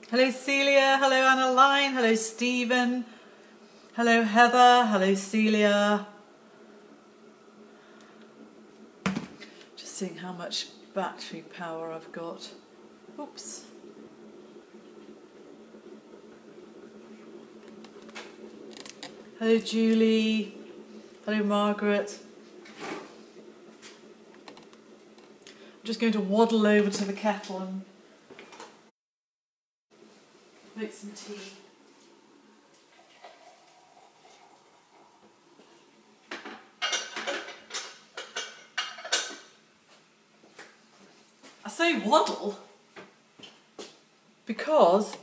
Hello Celia, hello Annaline, hello Stephen, hello Heather, hello Celia. Just seeing how much battery power I've got. Oops. Hello Julie, hello Margaret. I'm just going to waddle over to the kettle and make some tea. I say waddle because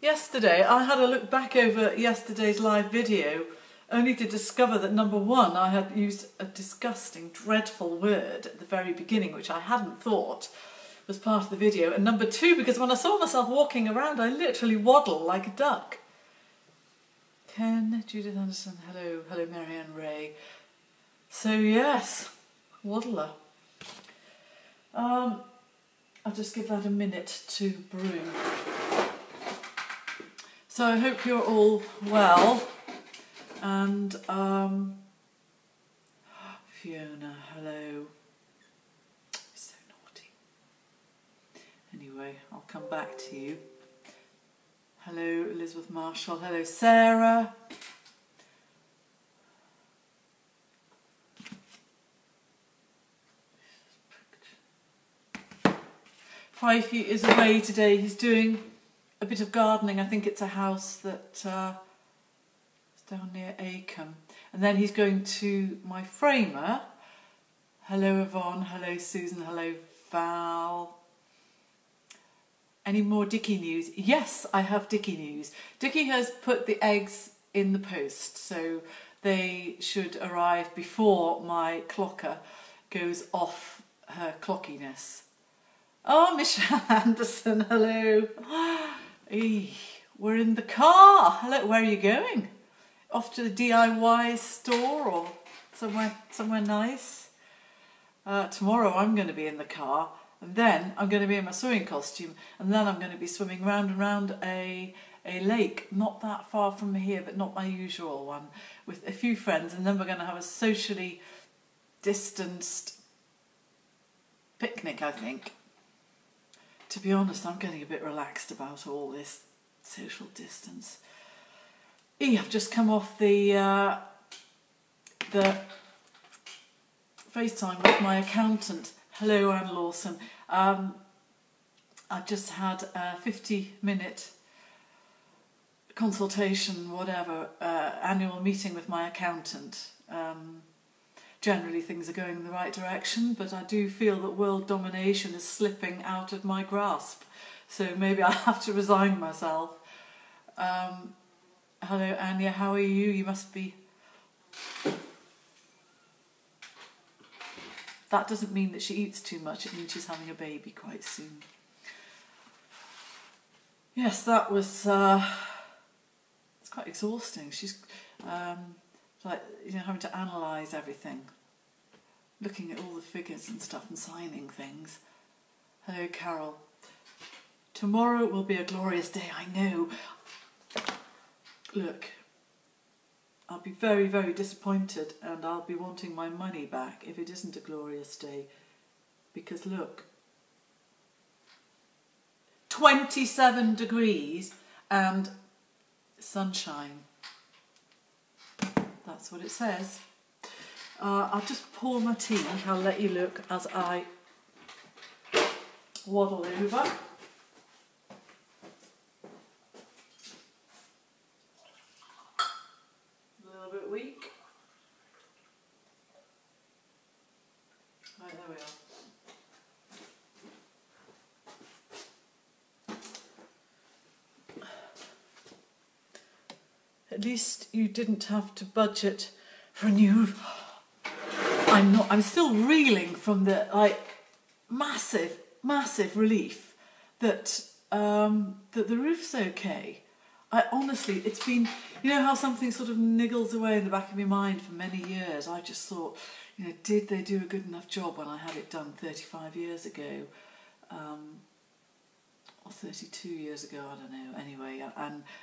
yesterday I had a look back over yesterday's live video only to discover that number one, I had used a disgusting, dreadful word at the very beginning which I hadn't thought was part of the video, and number two, because when I saw myself walking around I literally waddle like a duck. Ken, Judith Anderson, hello, hello Marianne Ray. So yes, waddler. I'll just give that a minute to brew. So I hope you're all well, and Fiona, hello. So naughty. Anyway, I'll come back to you. Hello Elizabeth Marshall, hello Sarah. Fifey is away today, he's doing a bit of gardening. I think it's a house that is down near Acombe. And then he's going to my framer. Hello Yvonne, hello Susan, hello Val. Any more Dickie news? Yes, I have Dickie news. Dickie has put the eggs in the post, so they should arrive before my clocker goes off her clockiness. Oh, Michelle Anderson, hello. We're in the car. Hello, where are you going? Off to the DIY store or somewhere nice? Tomorrow I'm going to be in the car, and then I'm going to be in my swimming costume, and then I'm going to be swimming round and round a lake not that far from here, but not my usual one, with a few friends, and then we're going to have a socially distanced picnic, I think. To be honest, I'm getting a bit relaxed about all this social distance. I've just come off the FaceTime with my accountant. Hello, Anne Lawson. I've just had a 50-minute consultation, whatever, annual meeting with my accountant. Generally things are going in the right direction, but I do feel that world domination is slipping out of my grasp. So maybe I have to resign myself. Hello Anya, how are you? You must be... That doesn't mean that she eats too much, it means she's having a baby quite soon. Yes, that was... it's quite exhausting. She's like, having to analyse everything. Looking at all the figures and stuff and signing things. Hello Carol. Tomorrow will be a glorious day, I know. Look, I'll be very, very disappointed, and I'll be wanting my money back if it isn't a glorious day. Because look, 27 degrees and sunshine. That's what it says. I'll just pour my tea. I'll let you look as I waddle over. A little bit weak. Right, there we are. At least you didn't have to budget for a new... I'm still reeling from the massive relief that that the roof's okay. I honestly, it's been, how something sort of niggles away in the back of my mind for many years. I just thought, did they do a good enough job when I had it done 35 years ago? or 32 years ago, I don't know, anyway,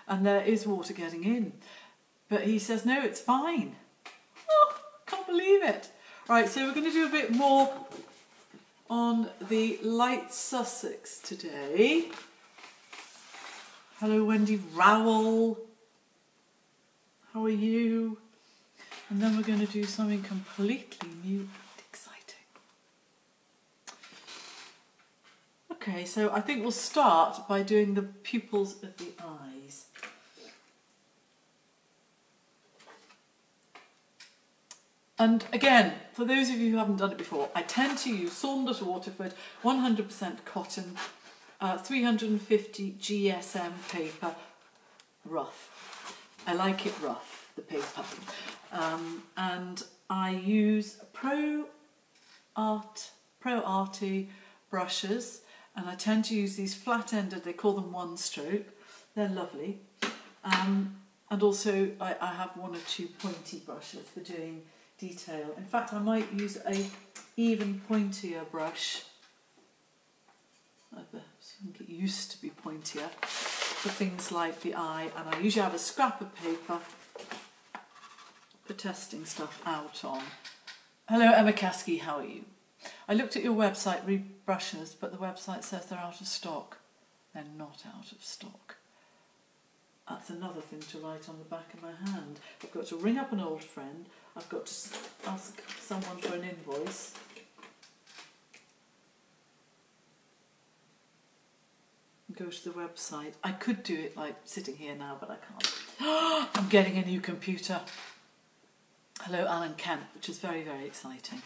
and there is water getting in. But he says, no, it's fine. Oh, can't believe it. Right, so we're going to do a bit more on the light Sussex today. Hello, Wendy Rowell. How are you? And then we're going to do something completely new and exciting. Okay, so I think we'll start by doing the pupils of the eyes. And again, for those of you who haven't done it before, I tend to use Saunders Waterford 100% cotton, 350 GSM paper, rough. I like it rough, the paper. And I use Pro Arty brushes, and I tend to use these flat-ended, they call them one stroke. They're lovely. And also I have one or two pointy brushes for doing detail. In fact, I might use a even pointier brush. I think it used to be pointier for things like the eye, and I usually have a scrap of paper for testing stuff out on. Hello Emma Kasky, how are you? I looked at your website, read brushes, but the website says they're out of stock. They're not out of stock. That's another thing to write on the back of my hand. I've got to ring up an old friend. I've got to ask someone for an invoice. Go to the website. I could do it like sitting here now, but I can't. I'm getting a new computer. Hello Alan Kemp, which is very, very exciting.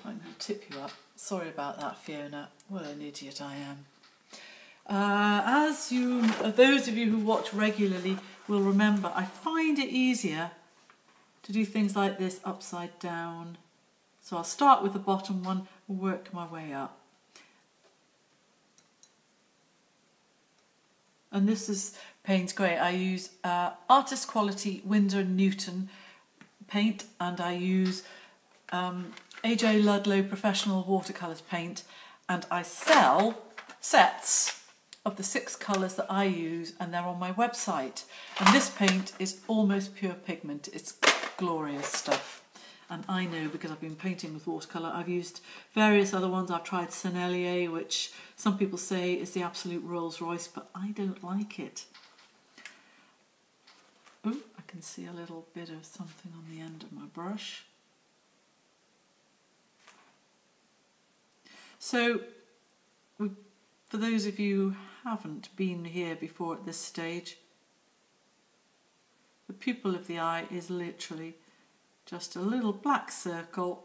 I'm going to tip you up. Sorry about that, Fiona. What an idiot I am. Those of you who watch regularly will remember, I find it easier to do things like this upside down. So I'll start with the bottom one and work my way up. And this is Payne's Grey. I use Artist Quality Winsor & Newton paint, and I use AJ Ludlow Professional Watercolours paint, and I sell sets of the 6 colours that I use, and they're on my website. And this paint is almost pure pigment. It's glorious stuff. And I know, because I've been painting with watercolour, I've used various other ones. I've tried Sennelier, which some people say is the absolute Rolls Royce, but I don't like it. Oh, I can see a little bit of something on the end of my brush. So, for those of you who haven't been here before at this stage, the pupil of the eye is literally just a little black circle,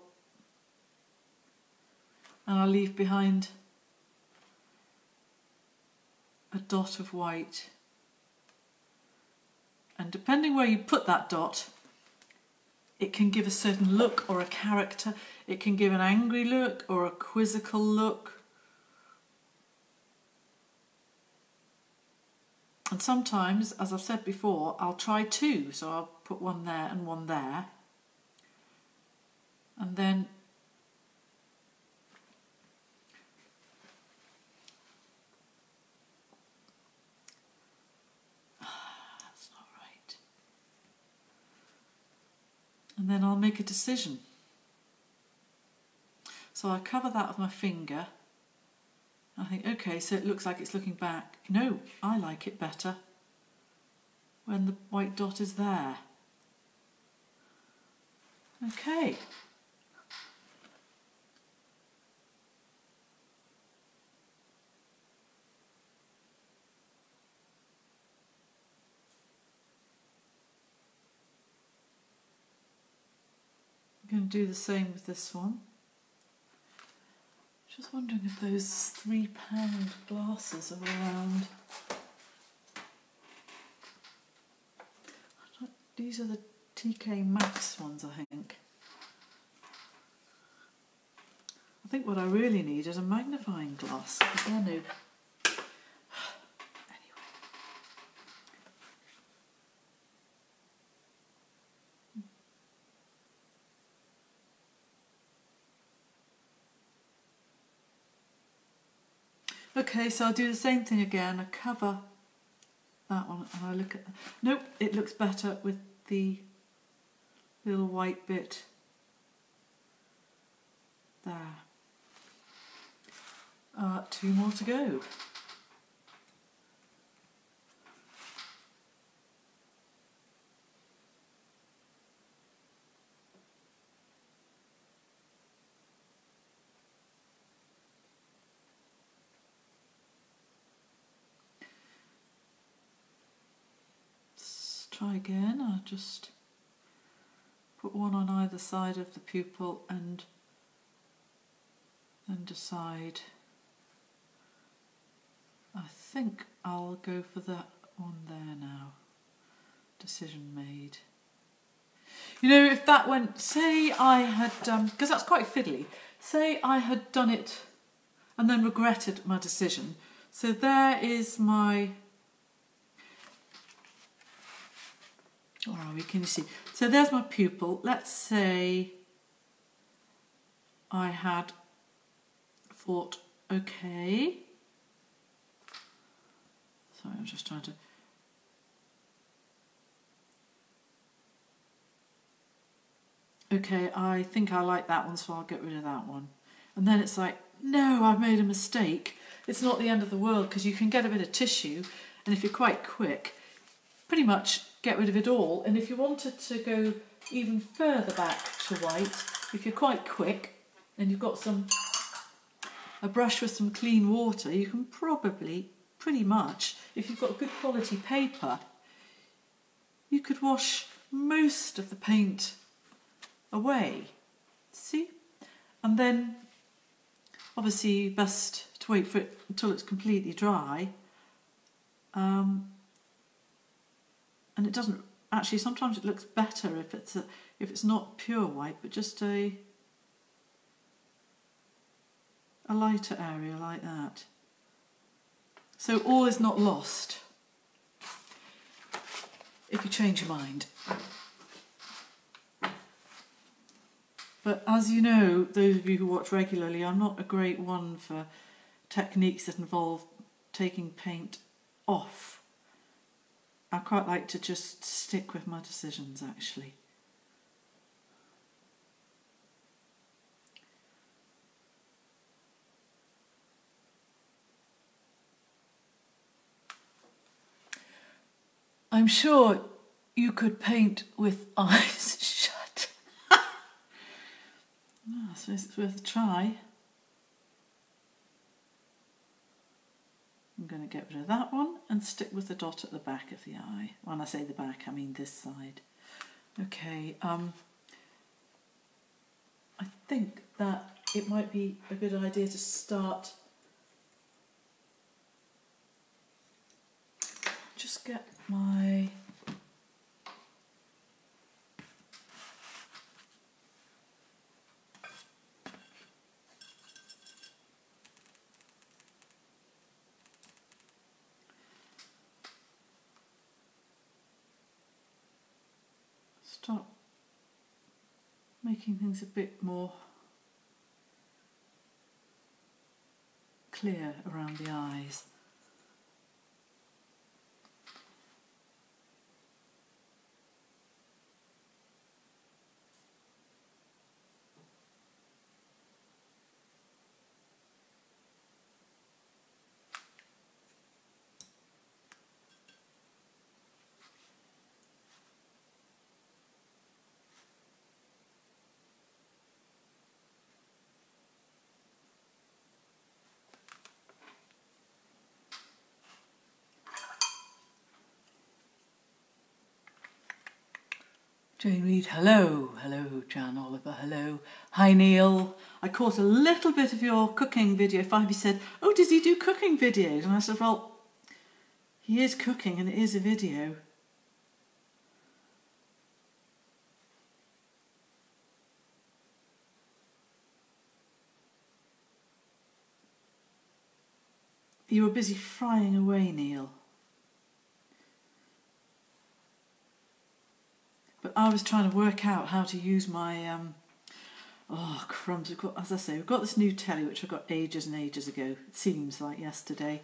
and I'll leave behind a dot of white. And depending where you put that dot, it can give a certain look or a character. It can give an angry look or a quizzical look. And sometimes, as I've said before, I'll try 2. So I'll put one there and one there. And then that's not right. And then I'll make a decision. So I cover that with my finger. I think, okay, so it looks like it's looking back. No, I like it better when the white dot is there. Okay. I'm going to do the same with this one. Just wondering if those £3 glasses are around. These are the TK Maxx ones, I think. I think what I really need is a magnifying glass, because they're no... Okay, so I'll do the same thing again. I cover that one and I look at... Nope, it looks better with the little white bit there. 2 more to go. Let's try again. I'll just put one on either side of the pupil and then decide. I think I'll go for that one there now. Decision made. You know, if that went, say I had, because that's quite fiddly, say I had done it and then regretted my decision. So there is my, where are we, can you see? So there's my pupil. Let's say I had thought, okay, sorry, I'm just trying to... Okay, I think I like that one, so I'll get rid of that one. And then it's like, no, I've made a mistake. It's not the end of the world, because you can get a bit of tissue, and if you're quite quick, pretty much get rid of it all. And if you wanted to go even further back to white, if you're quite quick, and you've got a brush with some clean water, you can probably, pretty much, if you've got good quality paper, you could wash most of the paint away. See? And then obviously best to wait for it until it's completely dry. And it doesn't actually, sometimes it looks better if it's not pure white, but just a lighter area like that. So all is not lost if you change your mind. But as you know, those of you who watch regularly, I'm not a great one for techniques that involve taking paint off. I quite like to just stick with my decisions, actually. I'm sure you could paint with eyes shut. I suppose it's worth a try. I'm going to get rid of that one and stick with the dot at the back of the eye. When I say the back, I mean this side. Okay, I think that it might be a good idea to start. Just get my... start making things a bit more clear around the eyes. Jane Reed, hello. Hello, Jan Oliver, hello. Hi, Neil. I caught a little bit of your cooking video. Phoebe said, oh, does he do cooking videos? And I said, well, he is cooking and it is a video. You were busy frying away, Neil. But I was trying to work out how to use my Oh, crumbs. As I say, we've got this new telly, which I got ages and ages ago. It seems like yesterday.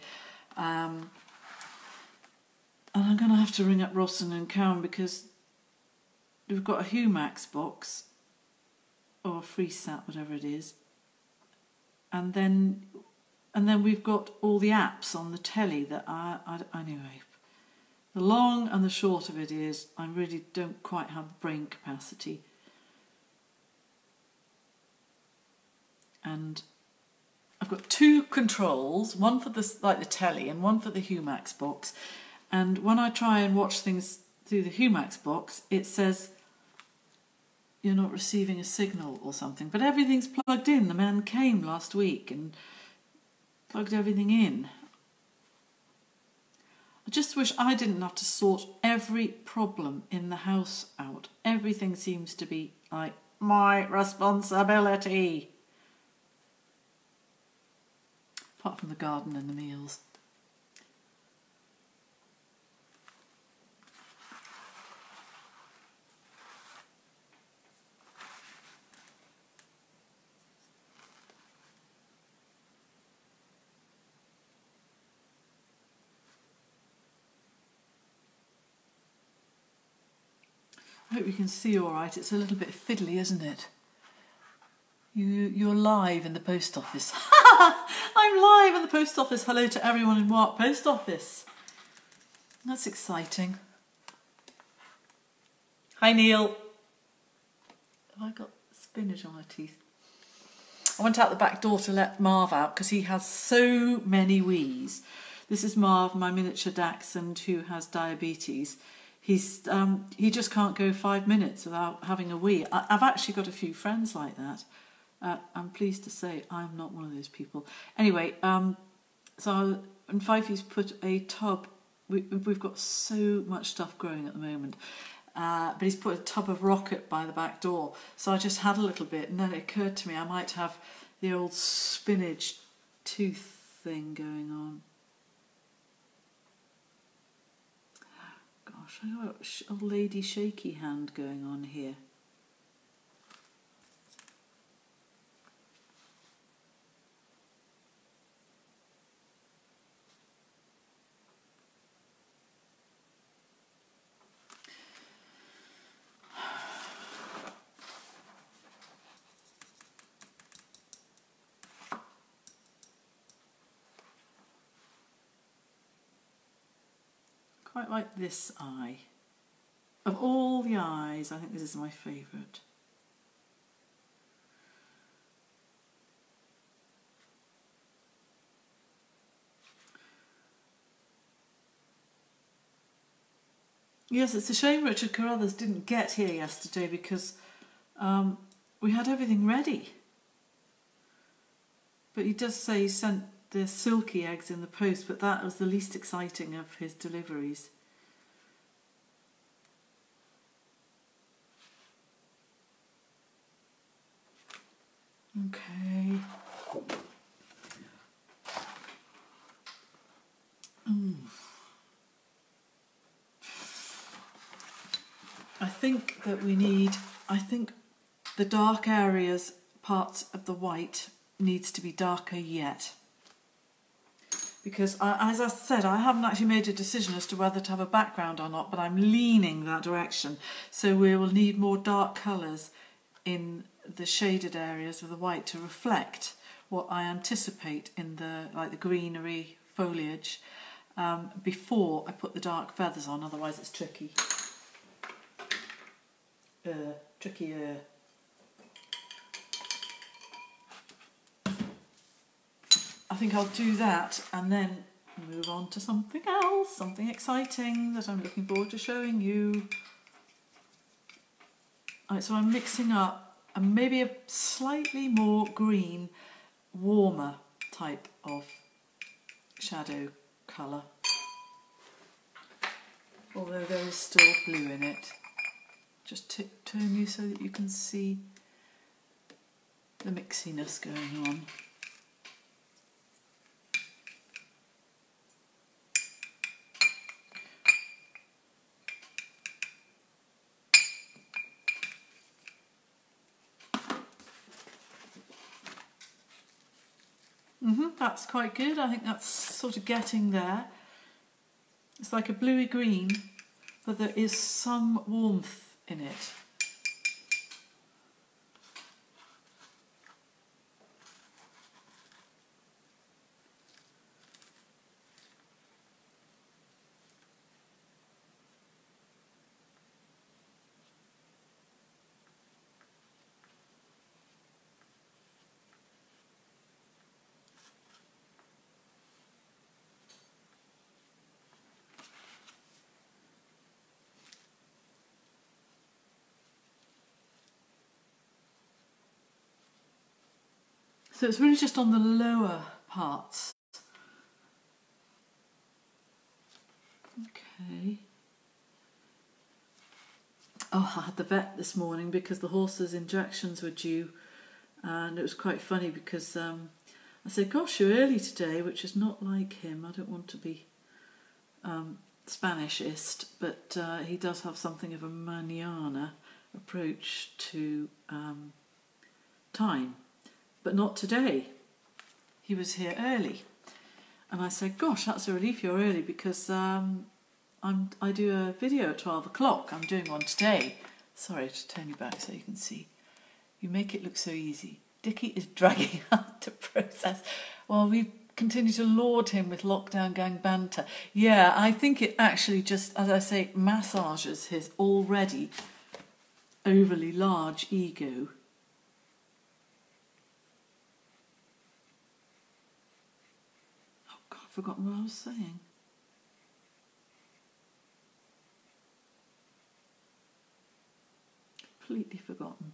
And I'm going to have to ring up Rawson and Cowan because we've got a Humax box, or a FreeSat, whatever it is. And then we've got all the apps on the telly that anyway. The long and the short of it is I really don't quite have brain capacity. And I've got two controls, one for the telly and one for the Humax box. And when I try and watch things through the Humax box, it says you're not receiving a signal or something. But everything's plugged in. The man came last week and plugged everything in. I just wish I didn't have to sort every problem in the house out. Everything seems to be like my responsibility. Apart from the garden and the meals. I hope you can see all right. It's a little bit fiddly, isn't it? You're live in the post office. I'm live in the post office. Hello to everyone in Wark Post Office. That's exciting. Hi, Neil. Have I got spinach on my teeth? I went out the back door to let Marv out because he has so many wees. This is Marv, my miniature dachshund who has diabetes. He just can't go 5 minutes without having a wee. I've actually got a few friends like that. I'm pleased to say I'm not one of those people. Anyway, and Fifey's put a tub. We've got so much stuff growing at the moment. But he's put a tub of rocket by the back door. So I just had a little bit, and then it occurred to me I might have the old spinach tooth thing going on. Gosh, I got old lady shaky hand going on here. Quite like this eye. Of all the eyes, I think this is my favourite. Yes, it's a shame Richard Carruthers didn't get here yesterday because we had everything ready. But he does say he sent the silky eggs in the post, but that was the least exciting of his deliveries. Okay. I think the dark areas, parts of the white, needs to be darker yet. Because, as I said, I haven't actually made a decision as to whether to have a background or not, but I'm leaning that direction. So we will need more dark colours in the shaded areas of the white to reflect what I anticipate in the greenery foliage before I put the dark feathers on, otherwise it's tricky. Trickier. I think I'll do that and then move on to something else, something exciting that I'm looking forward to showing you. Right, so I'm mixing up maybe a slightly more green, warmer type of shadow colour. Although there is still blue in it. Just turn you so that you can see the mixiness going on. That's quite good. I think that's sort of getting there. It's like a bluey green, but there is some warmth in it. So it's really just on the lower parts. Okay. Oh, I had the vet this morning because the horse's injections were due, and it was quite funny because I said, gosh, you're early today, which is not like him. I don't want to be Spanishist, but he does have something of a manana approach to time. But not today. He was here early. And I said, gosh, that's a relief you're early because I do a video at 12 o'clock. I'm doing one today. Sorry to turn you back so you can see. You make it look so easy. Dickie is dragging out to process while we continue to laud him with lockdown gang banter. Yeah, I think it actually just, as I say, massages his already overly large ego. I've forgotten what I was saying. Completely forgotten.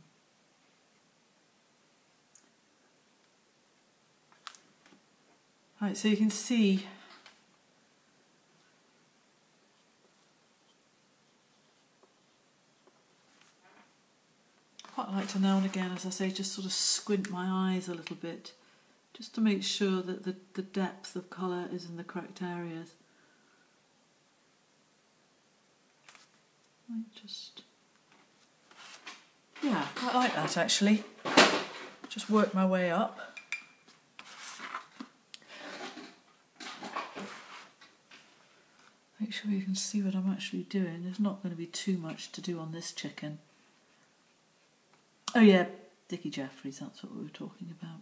Right, so you can see quite like to now and again, as I say, just sort of squint my eyes a little bit, just to make sure that the depth of colour is in the correct areas. Yeah, quite like that actually. Just work my way up. Make sure you can see what I'm actually doing. There's not going to be too much to do on this chicken. Oh yeah, Dickie Jeffries, that's what we were talking about.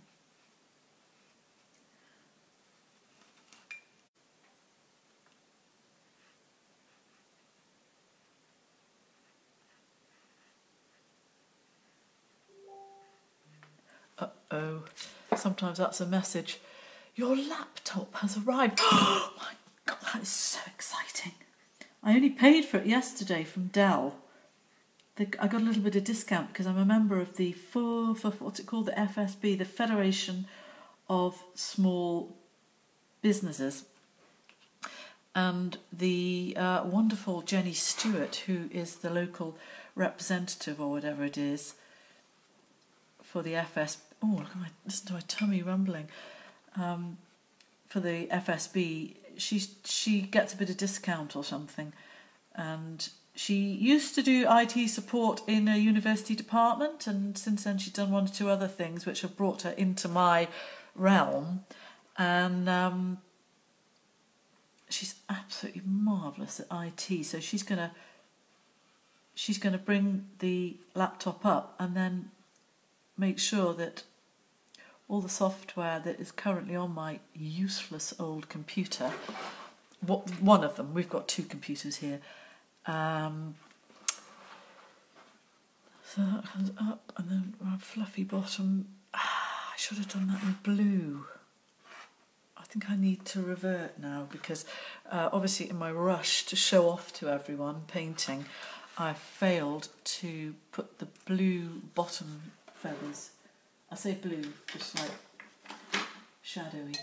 Uh-oh, sometimes that's a message. Your laptop has arrived. Oh my God, that is so exciting. I only paid for it yesterday from Dell. I got a little bit of discount because I'm a member of the what's it called, the FSB, the Federation of Small Businesses. And the wonderful Jenny Stewart, who is the local representative or whatever it is for the FSB. Oh, look at listen to my tummy rumbling. For the FSB, she gets a bit of discount or something, and she used to do IT support in a university department, and since then she's done one or two other things which have brought her into my realm, and she's absolutely marvellous at IT. So she's gonna bring the laptop up and then make sure that all the software that is currently on my useless old computer, one of them, we've got two computers here, so that comes up, and then our fluffy bottom. I should have done that in blue. I think I need to revert now because obviously in my rush to show off to everyone painting, I failed to put the blue bottom feathers. I say blue, just like shadowy.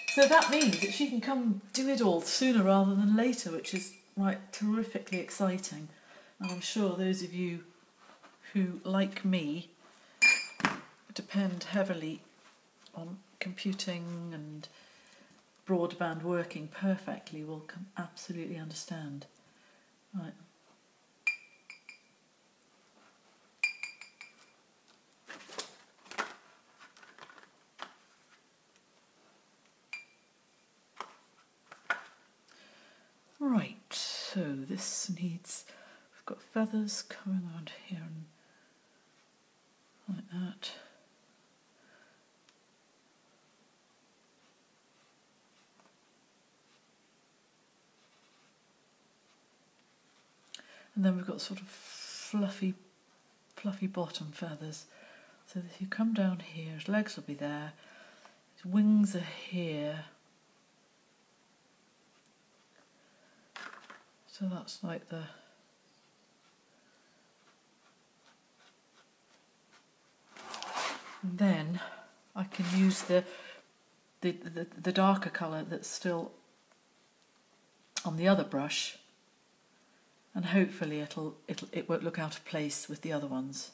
So that means that she can come do it all sooner rather than later, which is terrifically exciting. And I'm sure those of you who, like me, depend heavily on computing and broadband working perfectly will absolutely understand. Right. So this needs, we've got feathers coming around here and like that. And then we've got sort of fluffy bottom feathers. So if you come down here, his legs will be there, his wings are here. So that's like the and then I can use the darker colour that's still on the other brush, and hopefully it won't look out of place with the other ones.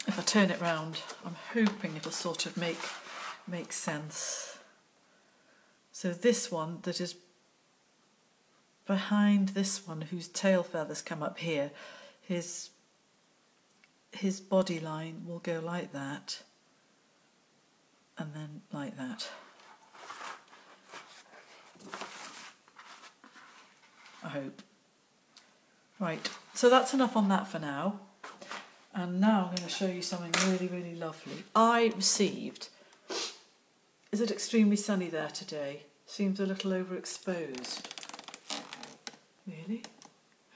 If I turn it round, I'm hoping it'll sort of make sense. So this one that is behind this one, whose tail feathers come up here, his body line will go like that, and then like that. I hope. Right, so that's enough on that for now. And now I'm going to show you something really, really lovely. I received, is it extremely sunny there today? Seems a little overexposed. Really?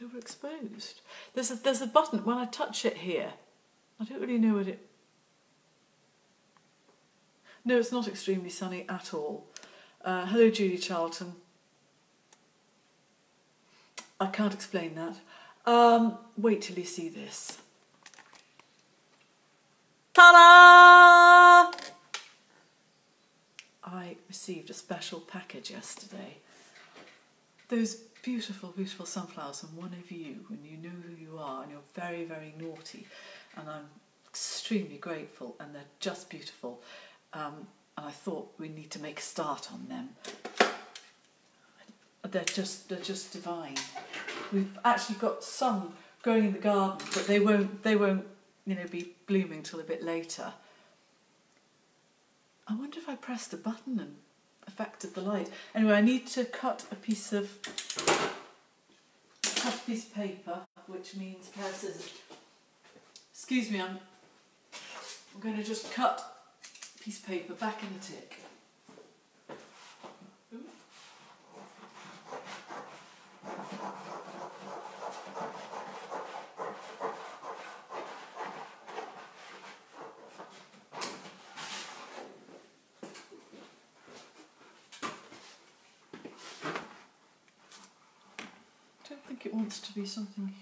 Overexposed? There's a button, when I touch it here, I don't really know what it... No, it's not extremely sunny at all. Hello, Judy Charlton. I can't explain that. Wait till you see this. Ta-da! I received a special package yesterday. Those beautiful, beautiful sunflowers from one of you, when you know who you are and you're very, very naughty. And I'm extremely grateful, and they're just beautiful. And I thought we need to make a start on them. They're just divine. We've actually got some growing in the garden, but they won't be blooming till a bit later. I wonder if I pressed a button and affected the light. Anyway, I need to cut a piece of paper, which means pair of scissors. Excuse me, I'm going to just cut a piece of paper back in the tick. I don't think it wants to be something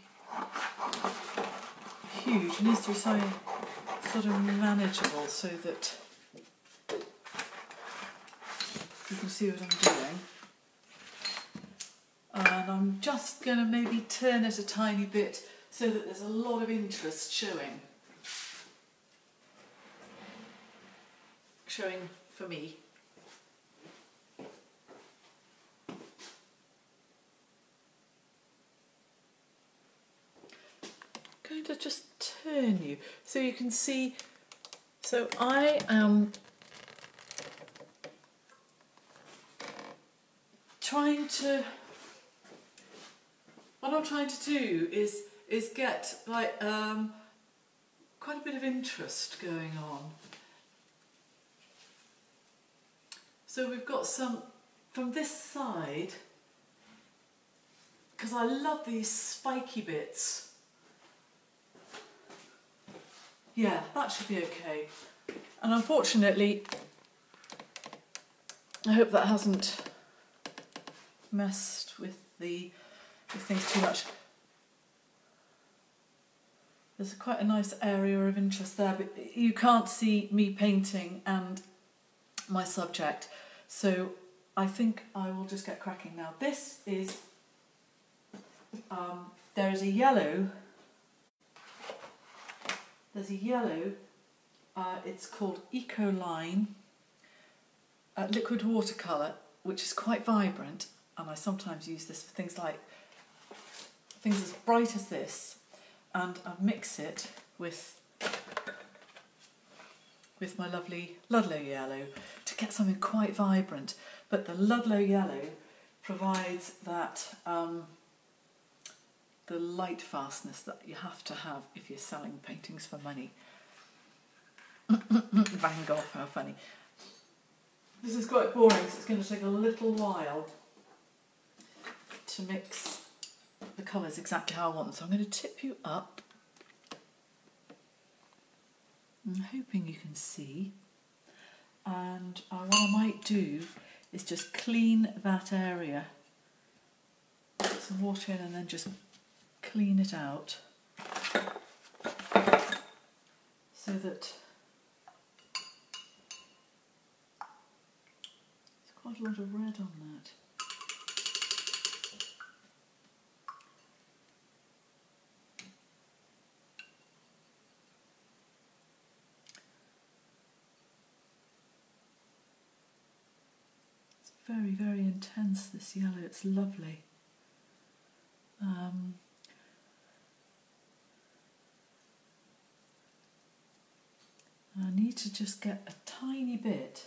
huge. It needs to be something sort of manageable so that you can see what I'm doing. And I'm just going to maybe turn it a tiny bit so that there's a lot of interest showing for me. Going to just turn you so you can see. So I am what I'm trying to do is get like quite a bit of interest going on. So we've got some from this side, because I love these spiky bits. Yeah, that should be okay. And unfortunately, I hope that hasn't messed with things too much. There's quite a nice area of interest there, but you can't see me painting and my subject. So I think I will just get cracking now. This is, there is a yellow. There's a yellow, it's called Ecoline liquid watercolour, which is quite vibrant, and I sometimes use this for things as bright as this. and I mix it with my lovely Ludlow yellow to get something quite vibrant. But the Ludlow yellow provides that the light fastness that you have to have if you're selling paintings for money. Van Gogh, how funny. This is quite boring, so it's going to take a little while to mix the colours exactly how I want them. So I'm going to tip you up. I'm hoping you can see. And what I might do is just clean that area. Put some water in and then just clean it out. So that there's quite a lot of red on that. Very, very intense, this yellow. It's lovely. I need to just get a tiny bit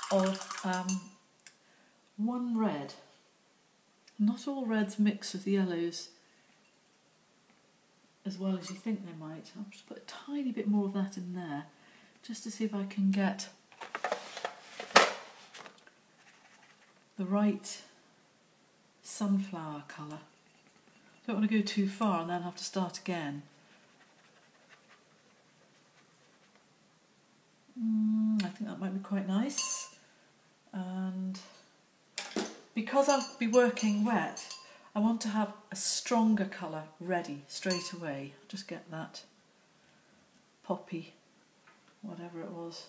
of one red. Not all reds mix with the yellows as well as you think they might. I'll just put a tiny bit more of that in there just to see if I can get the right sunflower colour. Don't want to go too far and then have to start again. I think that might be quite nice. And because I'll be working wet, I want to have a stronger colour ready straight away. I'll just get that poppy, whatever it was.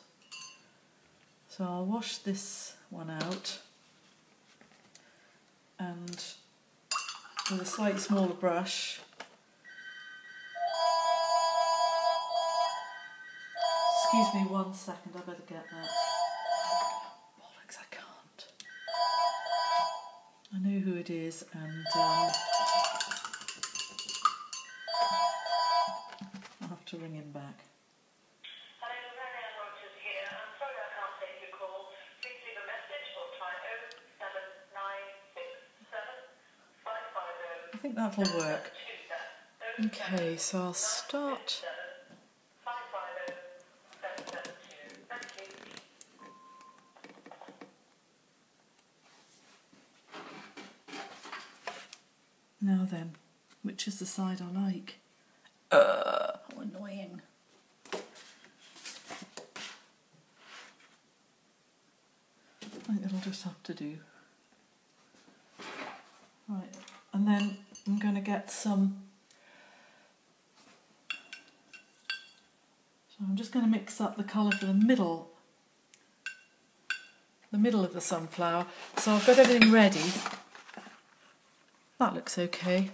So I'll wash this one out. And with a slightly smaller brush, excuse me 1 second, I better get that. Bollocks, I can't. I know who it is, and I'll have to ring him back. I think that'll work. Okay, so I'll start. Now then, which is the side I like? How annoying. I think it'll just have to do. Right, and then I'm going to get some. So I'm just going to mix up the colour for the middle of the sunflower. So I've got everything ready. That looks okay.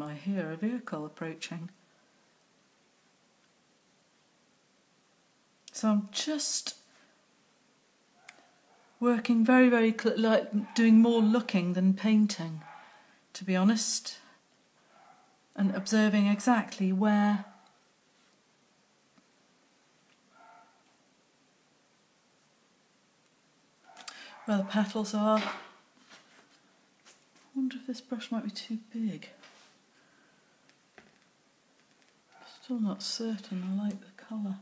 I hear a vehicle approaching. So I'm just working very, very, like doing more looking than painting, to be honest, and observing exactly where the petals are. I wonder if this brush might be too big. Still not certain I like the colour.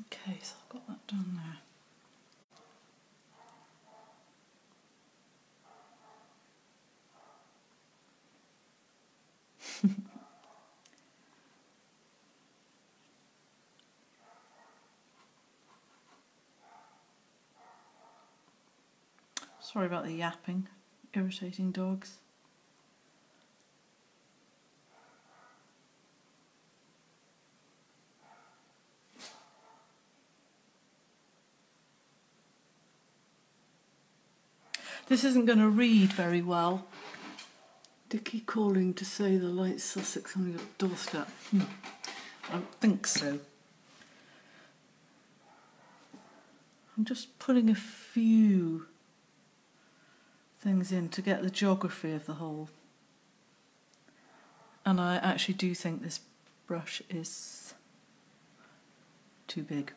Okay, so I've got that done there. Sorry about the yapping, irritating dogs. This isn't going to read very well. Dickie calling to say the light Sussex on your doorstep. I don't think so. I'm just putting a few things in to get the geography of the whole. And I actually do think this brush is too big.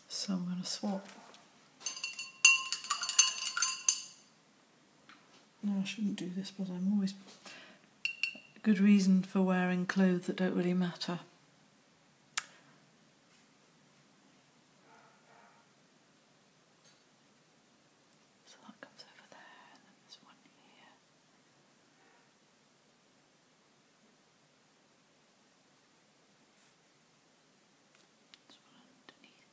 So I'm going to swap. No, I shouldn't do this, but I'm always a good reason for wearing clothes that don't really matter. So that comes over there, and then there's one here. There's one underneath.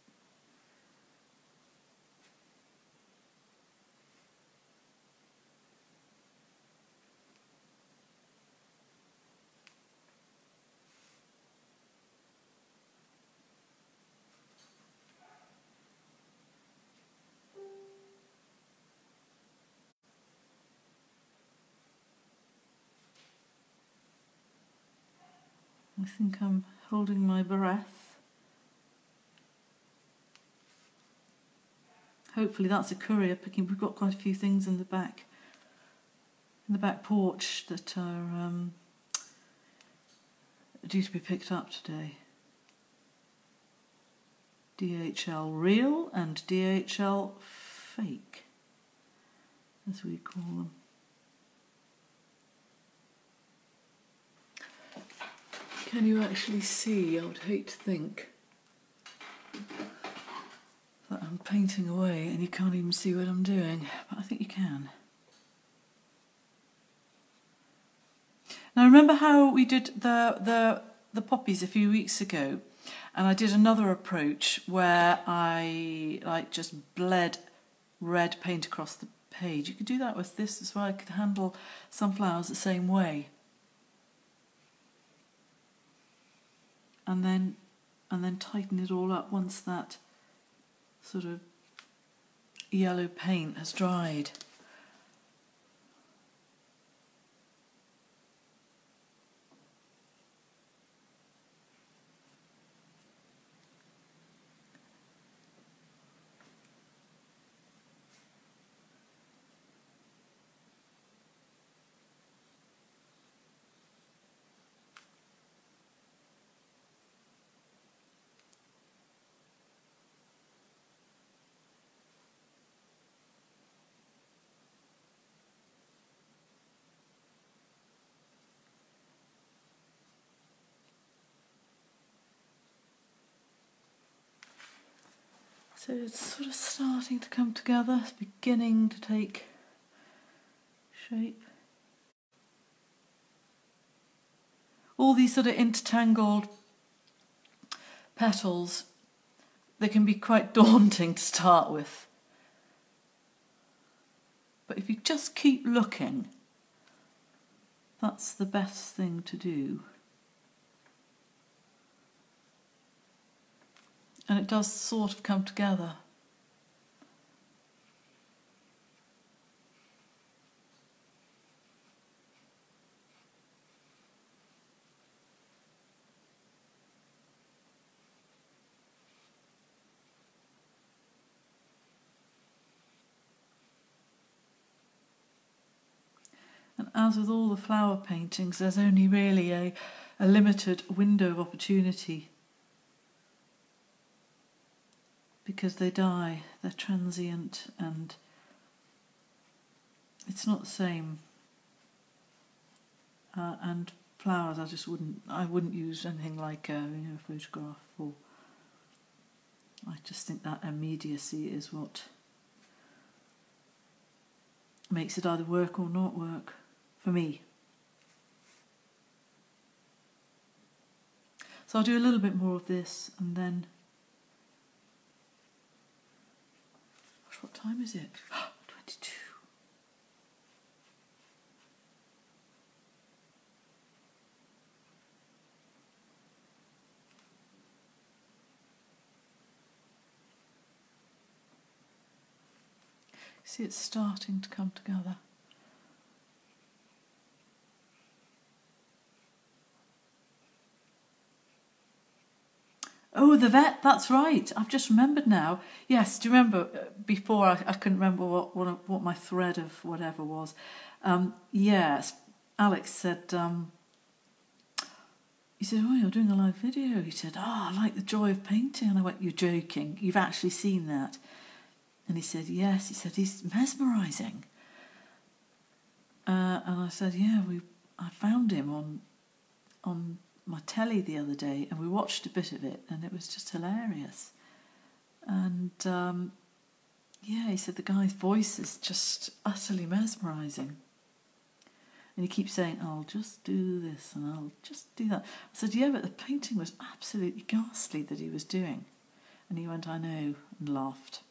I think I'm holding my breath. Hopefully that's a courier picking. We've got quite a few things in the back porch that are due to be picked up today. DHL real and DHL fake, as we call them. Can you actually see? I would hate to think that I'm painting away and you can't even see what I'm doing, but I think you can. Now remember how we did the poppies a few weeks ago, and I did another approach where I just bled red paint across the page. You could do that with this as well. I could handle sunflowers the same way. And then tighten it all up once that sort of yellow paint has dried. So it's sort of starting to come together, it's beginning to take shape. All these sort of intertangled petals, they can be quite daunting to start with. But if you just keep looking, that's the best thing to do. And it does sort of come together. And as with all the flower paintings, there's only really a limited window of opportunity, because they die, they're transient, and it's not the same. And flowers, I wouldn't use anything like a photograph for. I just think that immediacy is what makes it either work or not work for me. So I'll do a little bit more of this and then... Gosh, what time is it? 22. See, it's starting to come together. Oh, the vet, that's right. I've just remembered now. Yes, do you remember before I couldn't remember what my thread of whatever was. Yes, Alex said, he said, oh, you're doing a live video. He said, oh, I like the joy of painting. And I went, you're joking. You've actually seen that? And he said, yes. He said, he's mesmerising. And I said, yeah, I found him on my telly the other day and we watched a bit of it and it was just hilarious. And yeah, he said the guy's voice is just utterly mesmerising. And he keeps saying, I'll just do this and I'll just do that. I said, yeah, but the painting was absolutely ghastly that he was doing. And he went, I know, and laughed.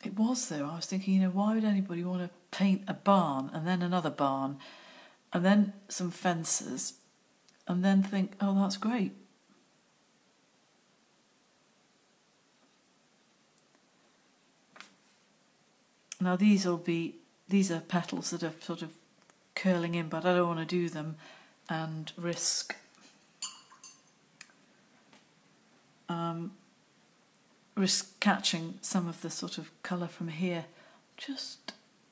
It was, though. I was thinking, you know, why would anybody want to paint a barn and then another barn and then some fences and then think, oh, that's great. Now these are petals that are sort of curling in, but I don't want to do them and risk catching some of the sort of colour from here.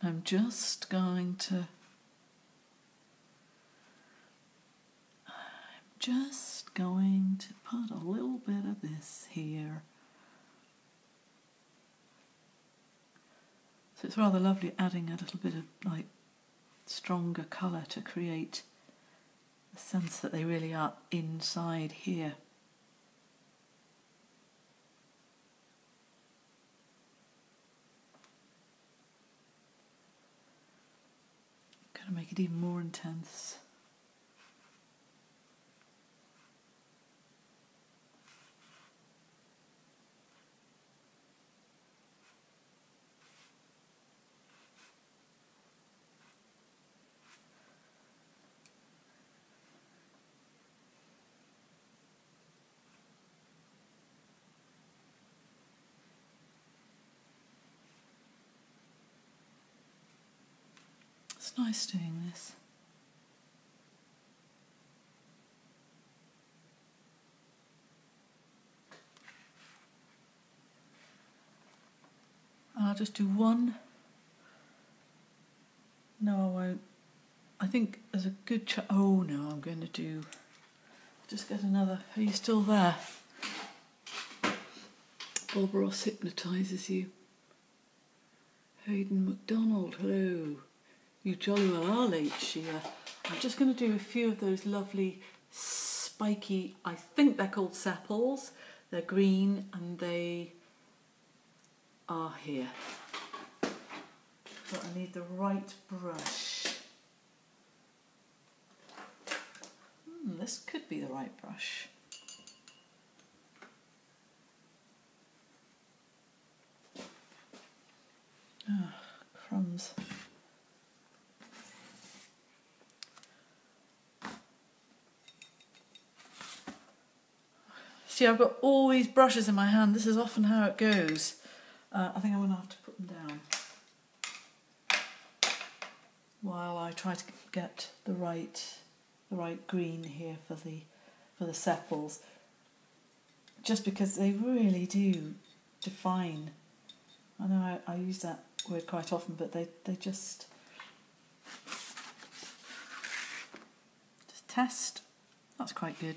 I'm just going to put a little bit of this here. So it's rather lovely adding a little bit of like stronger colour to create the sense that they really are inside here. Gonna make it even more intense. It's nice doing this. I'll just do one. No, I won't. I think there's a good chance. Oh no, I'm going to do. Just get another. Are you still there? Bob Ross hypnotises you. Hayden MacDonald, hello. You jolly well are late, Sheila. I'm just going to do a few of those lovely spiky, I think they're called sepals. They're green and they are here. But I need the right brush. This could be the right brush. Ah, crumbs. See, I've got all these brushes in my hand. This is often how it goes. I think I'm going to have to put them down while I try to get the right green here for the sepals. Just because they really do define. I know I use that word quite often, but they just test. That's quite good.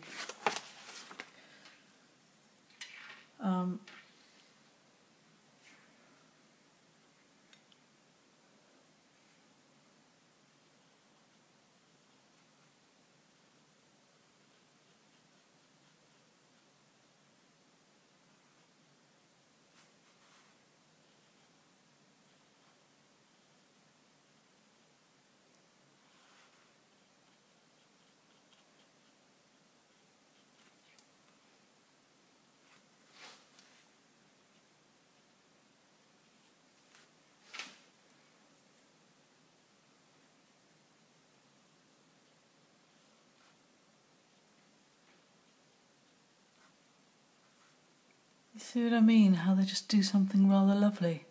You see what I mean? How they just do something rather lovely.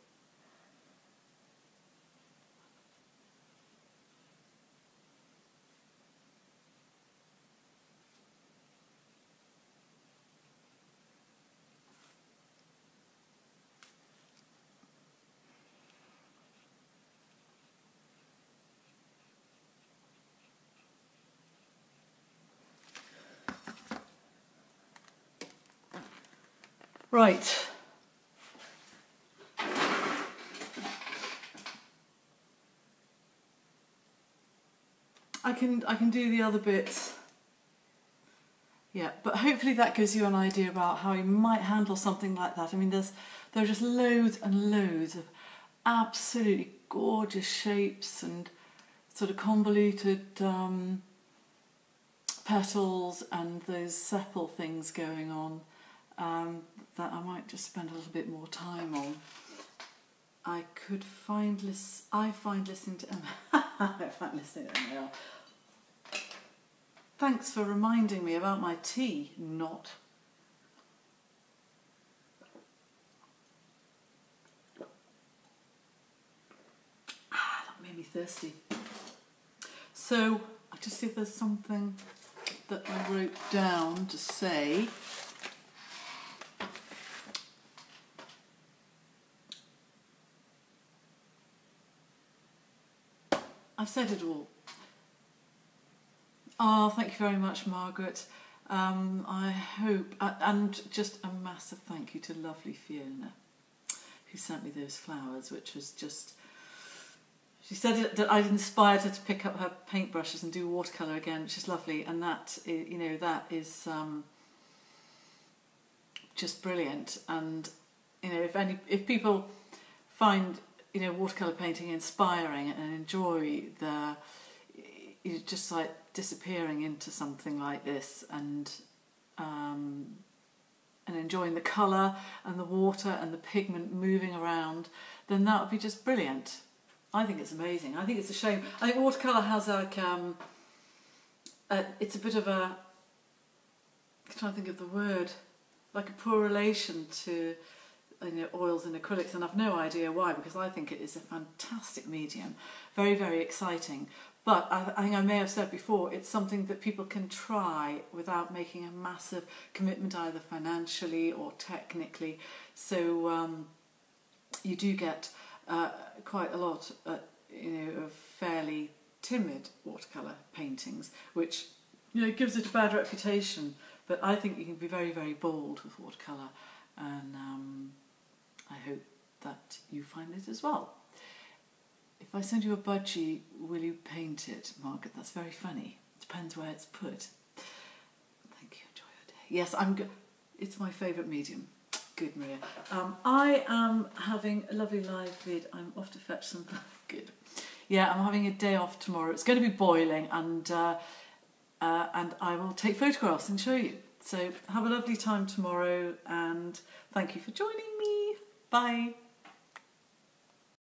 Right. I can do the other bits. Yeah, but hopefully that gives you an idea about how you might handle something like that. I mean, there are just loads and loads of absolutely gorgeous shapes and sort of convoluted petals and those sepal things going on that I might just spend a little bit more time on. I find listening to Emma. I find listening to Emma. Thanks for reminding me about my tea. Not. That made me thirsty. So I'll just see if there's something that I wrote down to say. I've said it all. Oh, thank you very much, Margaret. I hope, and just a massive thank you to lovely Fiona, who sent me those flowers, which was just, she said that I'd inspired her to pick up her paintbrushes and do watercolour again, which is lovely, and that, you know, that is just brilliant. And, you know, if people find, you know, watercolour painting inspiring and enjoy you just like disappearing into something like this and enjoying the colour and the water and the pigment moving around, then that would be just brilliant. I think it's amazing. I think it's a shame. I think watercolour has like it's a bit of a, I'm trying to think of the word, like a poor relation to, you know, oils and acrylics, and I've no idea why, because I think it is a fantastic medium, very, very exciting. But I think I may have said before, it's something that people can try without making a massive commitment either financially or technically. So you do get quite a lot, you know, of fairly timid watercolour paintings, which, you know, gives it a bad reputation. But I think you can be very, very bold with watercolour, and I hope that you find it as well. If I send you a budgie, will you paint it, Margaret? That's very funny. Depends where it's put. Thank you. Enjoy your day. Yes, I'm good. It's my favourite medium. Good, Maria. I am having a lovely live vid. I'm off to fetch some. Good. Yeah, I'm having a day off tomorrow. It's going to be boiling, and I will take photographs and show you. So have a lovely time tomorrow, and thank you for joining me. Bye.